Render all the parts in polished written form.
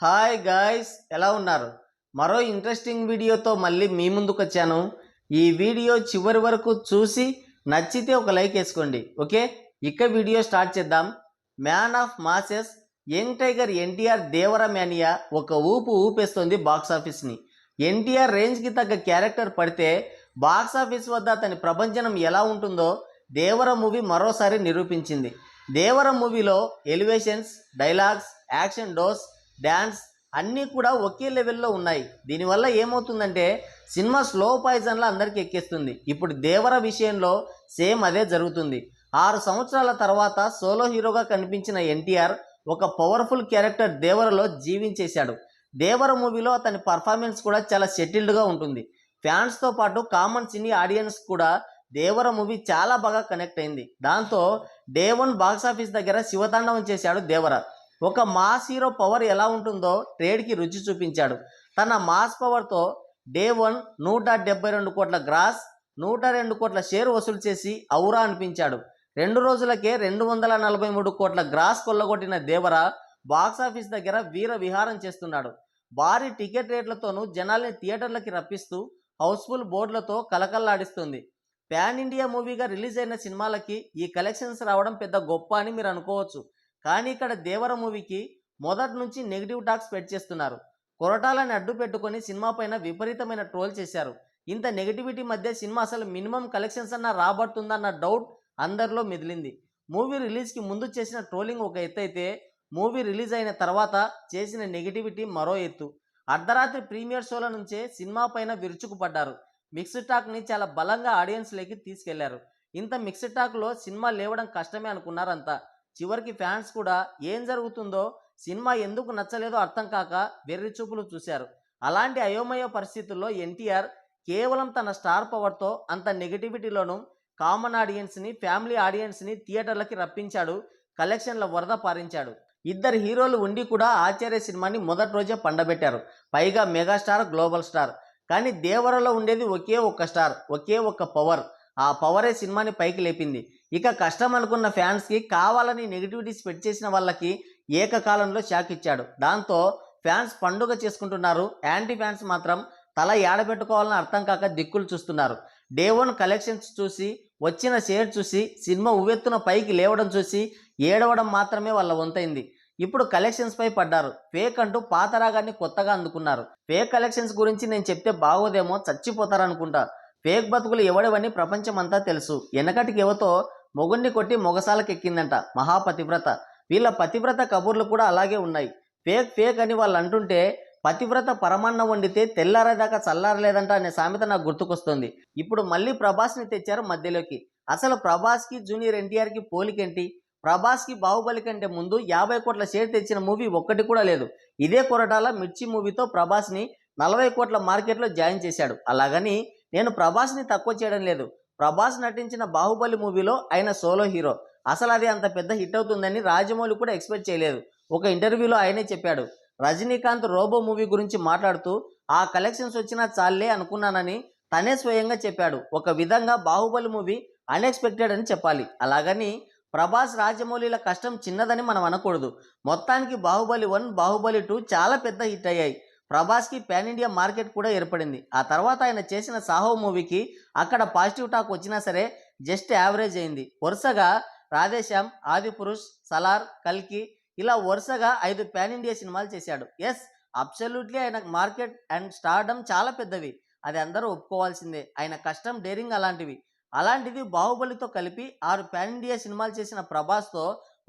Hi guys, ఎలా ఉన్నారు? మరో ఇంట్రెస్టింగ్ వీడియోతో మళ్ళీ మీ ముందుకు వచ్చాను. ఈ వీడియో చివరి వరకు చూసి నచ్చితే ఒక లైక్ వేసుకోండి. ఓకే, ఇక వీడియో స్టార్ట్ చేద్దాం. Man of masses young tiger NTR Devara mania ఒక ఊపు ఊపేస్తుంది బాక్సాఫీస్ని. ఎన్టీఆర్ రేంజ్కి తగ్గ క్యారెక్టర్ పడితే బాక్సాఫీస్ వద్ద అతని ప్రపంచనం ఎలా ఉంటుందో దేవర మూవీ మరోసారి నిరూపించింది. దేవర మూవీలో elevations, dialogues, action dose, dance అన్నీ కూడా ఒకే లెవెల్లో ఉన్నాయి. దీనివల్ల ఏమవుతుందంటే సినిమా స్లో పాయిజన్లా అందరికీ ఎక్కేస్తుంది. ఇప్పుడు దేవర విషయంలో సేమ్ అదే జరుగుతుంది. 6 సంవత్సరాల తర్వాత సోలో హీరోగా కనిపించిన ఎన్టీఆర్ ఒక పవర్ఫుల్ క్యారెక్టర్ దేవరలో జీవించేశాడు. దేవర మూవీలో అతని పర్ఫార్మెన్స్ కూడా చాలా సెటిల్డ్గా ఉంటుంది. ఫ్యాన్స్తో పాటు కామన్ సినీ ఆడియన్స్ కూడా దేవర మూవీ చాలా బాగా కనెక్ట్ అయింది. దాంతో డే 1 బాక్సాఫీస్ దగ్గర శివతాండవం చేశాడు దేవర. ఒక మాస్ హీరో పవర్ ఎలా ఉంటుందో ట్రేడ్కి రుచి చూపించాడు. తన మాస్ పవర్తో డే 1 172 కోట్ల గ్రాస్, 102 కోట్ల షేర్ వసూలు చేసి ఔరా అనిపించాడు. 2 రోజులకే 243 కోట్ల గ్రాస్ కొల్లగొట్టిన దేవర బాక్సాఫీస్ దగ్గర వీర విహారం చేస్తున్నాడు. భారీ టికెట్ రేట్లతోనూ జనాల్ని థియేటర్లకి రప్పిస్తూ హౌస్ఫుల్ బోర్డులతో కలకల్లాడిస్తుంది. పాన్ ఇండియా మూవీగా రిలీజ్ అయిన సినిమాలకి ఈ కలెక్షన్స్ రావడం పెద్ద గొప్ప అని మీరు అనుకోవచ్చు. కానీ ఇక్కడ దేవర మూవీకి మొదటి నుంచి నెగిటివ్ టాక్ స్ప్రెడ్ చేస్తున్నారు. కొరటాలని అడ్డు పెట్టుకొని సినిమా పైన విపరీతమైన ట్రోల్ చేశారు. ఇంత నెగిటివిటీ మధ్య సినిమా అసలు మినిమం కలెక్షన్స్ అన్న రాబడుతుందన్న డౌట్ అందరిలో మెదిలింది. మూవీ రిలీజ్కి ముందు చేసిన ట్రోలింగ్ ఒక ఎత్తు అయితే, మూవీ రిలీజ్ అయిన తర్వాత చేసిన నెగిటివిటీ మరో ఎత్తు. అర్ధరాత్రి ప్రీమియర్ షోల నుంచే సినిమా పైన విరుచుకుపడ్డారు. మిక్స్డ్ టాక్ని చాలా బలంగా ఆడియన్స్లోకి తీసుకెళ్లారు. ఇంత మిక్స్డ్ టాక్లో సినిమా లేవడం కష్టమే అనుకున్నారంతా. చివరికి ఫ్యాన్స్ కూడా ఏం జరుగుతుందో, సినిమా ఎందుకు నచ్చలేదో అర్థం కాక వెర్రి చూపులు చూశారు. అలాంటి అయోమయ పరిస్థితుల్లో ఎన్టీఆర్ కేవలం తన స్టార్ పవర్తో అంత నెగిటివిటీలోనూ కామన్ ఆడియన్స్ని, ఫ్యామిలీ ఆడియన్స్ని థియేటర్లకి రప్పించాడు. కలెక్షన్ల వరద పారించాడు. 2 హీరోలు ఉండి కూడా ఆచార్య సినిమాని మొదటి రోజే పండబెట్టారు. పైగా మెగాస్టార్, గ్లోబల్ స్టార్. కానీ దేవరలో ఉండేది ఒకే ఒక్క స్టార్, ఒకే ఒక్క పవర్. ఆ పవరే సినిమాని పైకి లేపింది. ఇక కష్టం అనుకున్న ఫ్యాన్స్కి కావాలని నెగిటివిటీ స్ప్రెడ్ చేసిన వాళ్ళకి ఏకకాలంలో షాక్ ఇచ్చాడు. దాంతో ఫ్యాన్స్ పండుగ చేసుకుంటున్నారు. యాంటీ ఫ్యాన్స్ మాత్రం తల ఏడబెట్టుకోవాలని అర్థం కాక దిక్కులు చూస్తున్నారు. డే 1 కలెక్షన్స్ చూసి, వచ్చిన షేర్ చూసి, సినిమా ఉవ్వెత్తున పైకి లేవడం చూసి ఏడవడం మాత్రమే వాళ్ళ వంతైంది. ఇప్పుడు కలెక్షన్స్ పై పడ్డారు. ఫేక్ అంటూ పాత రాగాన్ని కొత్తగా అందుకున్నారు. ఫేక్ కలెక్షన్స్ గురించి నేను చెప్తే బాగోదేమో, చచ్చిపోతారనుకుంటా. ఫేక్ బతుకులు ఎవడవని ప్రపంచమంతా తెలుసు. వెనకటికి ఎవతో మొగుణ్ణి కొట్టి మొగసాలకెక్కిందంట మహాపతివ్రత. వీళ్ళ పతివ్రత కబుర్లు కూడా అలాగే ఉన్నాయి. ఫేక్ ఫేక్ అని వాళ్ళు అంటుంటే, పతివ్రత పరమాన్నం వండితే తెల్లారేదాకా చల్లారలేదంట అనే సామెత నాకు గుర్తుకొస్తుంది. ఇప్పుడు మళ్ళీ ప్రభాస్ని తెచ్చారు మధ్యలోకి. అసలు ప్రభాస్కి జూనియర్ ఎన్టీఆర్కి పోలికేంటి? ప్రభాస్కి బాహుబలి కంటే ముందు 50 కోట్ల షేర్ తెచ్చిన మూవీ ఒక్కటి కూడా లేదు. ఇదే కొరటాల మిర్చి మూవీతో ప్రభాస్ని 40 కోట్ల మార్కెట్లో జాయిన్ చేశాడు. అలాగని నేను ప్రభాస్ని తక్కువ చేయడం లేదు. ప్రభాస్ నటించిన బాహుబలి మూవీలో ఆయన సోలో హీరో. అసలు అది అంత పెద్ద హిట్ అవుతుందని రాజమౌళి కూడా ఎక్స్పెక్ట్ చేయలేదు. ఒక ఇంటర్వ్యూలో ఆయనే చెప్పాడు. రజనీకాంత్ రోబో మూవీ గురించి మాట్లాడుతూ ఆ కలెక్షన్స్ వచ్చినా చాలే అనుకున్నానని తనే స్వయంగా చెప్పాడు. ఒక విధంగా బాహుబలి మూవీ అన్ఎక్స్పెక్టెడ్ అని చెప్పాలి. అలాగని ప్రభాస్, రాజమౌళిల కష్టం చిన్నదని మనం అనకూడదు. మొత్తానికి బాహుబలి 1, బాహుబలి 2 చాలా పెద్ద హిట్ అయ్యాయి. ప్రభాస్కి పాన్ ఇండియా మార్కెట్ కూడా ఏర్పడింది. ఆ తర్వాత ఆయన చేసిన సాహో మూవీకి అక్కడ పాజిటివ్ టాక్ వచ్చినా సరే జస్ట్ యావరేజ్ అయింది. వరుసగా రాధేశ్యామ్, ఆదిపురుష్, సలార్, కల్కి ఇలా వరుసగా 5 పాన్ ఇండియా సినిమాలు చేశాడు. ఎస్, అబ్సల్యూట్లీ ఆయన మార్కెట్ అండ్ స్టార్డమ్ చాలా పెద్దవి. అది అందరూ ఒప్పుకోవాల్సిందే. ఆయన కష్టం, డేరింగ్ అలాంటివి. అలాంటిది బాహుబలితో కలిపి 6 పాన్ ఇండియా సినిమాలు చేసిన ప్రభాస్తో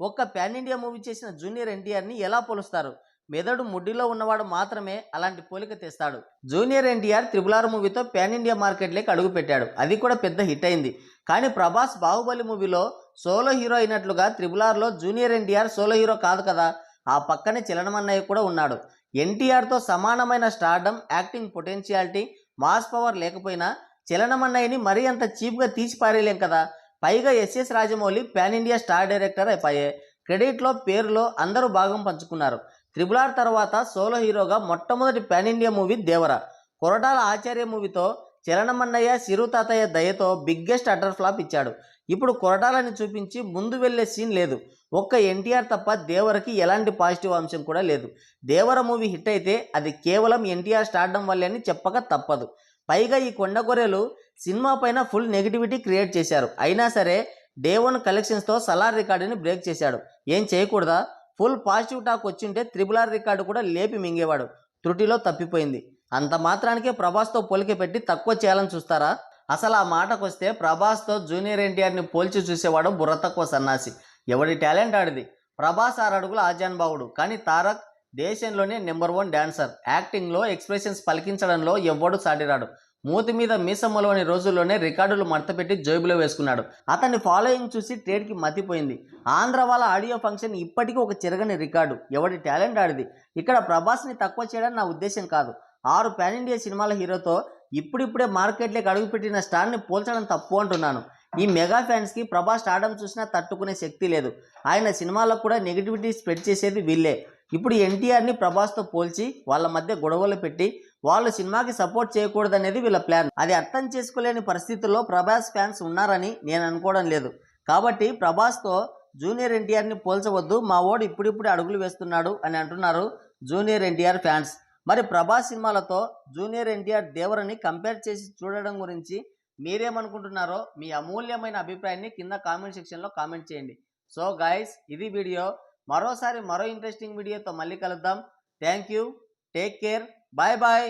ఒక్క పాన్ ఇండియా మూవీ చేసిన జూనియర్ ఎన్టీఆర్ని ఎలా పోలుస్తారు? మెదడు ముడ్డిలో ఉన్నవాడు మాత్రమే అలాంటి పోలిక తెస్తాడు. జూనియర్ ఎన్టీఆర్ RRR మూవీతో పాన్ ఇండియా మార్కెట్లోకి అడుగు పెట్టాడు. అది కూడా పెద్ద హిట్ అయింది. కానీ ప్రభాస్ బాహుబలి మూవీలో సోలో హీరో అయినట్లుగా RRRలో జూనియర్ ఎన్టీఆర్ సోలో హీరో కాదు కదా. ఆ పక్కనే చలనమన్నయ్య కూడా ఉన్నాడు. ఎన్టీఆర్తో సమానమైన stardom, acting potentiality, mass power లేకపోయినా చలనమన్నయ్యని మరీ అంత చీప్గా తీసి పారేయలేం కదా. పైగా SS Rajamouli pan India star director అయిపోయాయి. క్రెడిట్లో, పేరులో అందరూ భాగం పంచుకున్నారు. RRR తర్వాత సోలో హీరోగా మొట్టమొదటి పాన్ ఇండియా మూవీ దేవర. కొరటాల ఆచార్య మూవీతో చలనమన్నయ్య, సిరు తాతయ్య దయతో బిగ్గెస్ట్ అటర్ ఫ్లాప్ ఇచ్చాడు. ఇప్పుడు కొరటాలని చూపించి ముందు వెళ్ళే సీన్ లేదు. ఒక్క ఎన్టీఆర్ తప్ప దేవరకి ఎలాంటి పాజిటివ్ అంశం కూడా లేదు. దేవర మూవీ హిట్ అయితే అది కేవలం ఎన్టీఆర్ స్టార్డం వల్లే అని చెప్పక తప్పదు. పైగా ఈ కొండగొర్రెలు సినిమా పైన ఫుల్ నెగిటివిటీ క్రియేట్ చేశారు. అయినా సరే డే 1 కలెక్షన్స్తో సలార్ రికార్డుని బ్రేక్ చేశాడు. ఏం చేయకూడదా? ఫుల్ పాజిటివ్ టాక్ వచ్చింటే RRR రికార్డు కూడా లేపి మింగేవాడు. త్రుటిలో తప్పిపోయింది. అంత మాత్రానికే ప్రభాస్తో పోలిక పెట్టి తక్కువ చేయాలని చూస్తారా? అసలు ఆ మాటకొస్తే ప్రభాస్తో జూనియర్ ఎన్టీఆర్ని పోల్చి చూసేవాడు బుర్ర తక్కువ సన్నాసి. ఎవడి టాలెంట్ ఆడిది. ప్రభాస్ 6 అడుగుల ఆజాన్బావుడు, కానీ తారక్ దేశంలోనే నెంబర్ 1 డాన్సర్. యాక్టింగ్లో ఎక్స్ప్రెషన్స్ పలికించడంలో ఎవ్వడు సాటిరాడు. మూతి మీద మీసమ్మలోని రోజుల్లోనే రికార్డులు మడతపెట్టి జేబులో వేసుకున్నాడు. అతని ఫాలోయింగ్ చూసి ట్రేడ్కి మతిపోయింది. ఆంధ్ర వాళ్ళ ఆడియో ఫంక్షన్ ఇప్పటికీ ఒక చెరగని రికార్డు. ఎవడి టాలెంట్ ఆడిది. ఇక్కడ ప్రభాస్ని తక్కువ చేయడం నా ఉద్దేశం కాదు. 6 పాన్ ఇండియా సినిమాల హీరోతో ఇప్పుడిప్పుడే మార్కెట్లోకి అడుగుపెట్టిన స్టార్ని పోల్చడం తప్పు అంటున్నాను. ఈ మెగా ఫ్యాన్స్కి ప్రభాస్ స్టార్డమ్ చూసినా తట్టుకునే శక్తి లేదు. ఆయన సినిమాలకు కూడా నెగిటివిటీ స్ప్రెడ్ చేసేది వీళ్ళే. ఇప్పుడు ఎన్టీఆర్ని ప్రభాస్తో పోల్చి వాళ్ళ మధ్య గొడవలు పెట్టి వాళ్ళు సినిమాకి సపోర్ట్ చేయకూడదనేది వీళ్ళ ప్లాన్. అది అర్థం చేసుకోలేని పరిస్థితుల్లో ప్రభాస్ ఫ్యాన్స్ ఉన్నారని నేను అనుకోవడం లేదు. కాబట్టి ప్రభాస్తో జూనియర్ ఎన్టీఆర్ని పోల్చవద్దు, మా ఓడు ఇప్పుడిప్పుడే అడుగులు వేస్తున్నాడు అని అంటున్నారు జూనియర్ ఎన్టీఆర్ ఫ్యాన్స్. మరి ప్రభాస్ సినిమాలతో జూనియర్ ఎన్టీఆర్ దేవరని కంపేర్ చేసి చూడడం గురించి మీరేమనుకుంటున్నారో మీ అమూల్యమైన అభిప్రాయాన్ని కింద కామెంట్ సెక్షన్లో కామెంట్ చేయండి. సో గైస్, ఇది వీడియో. మరో ఇంట్రెస్టింగ్ వీడియోతో మళ్ళీ కలుద్దాం. Thank you. Take care. Bye bye.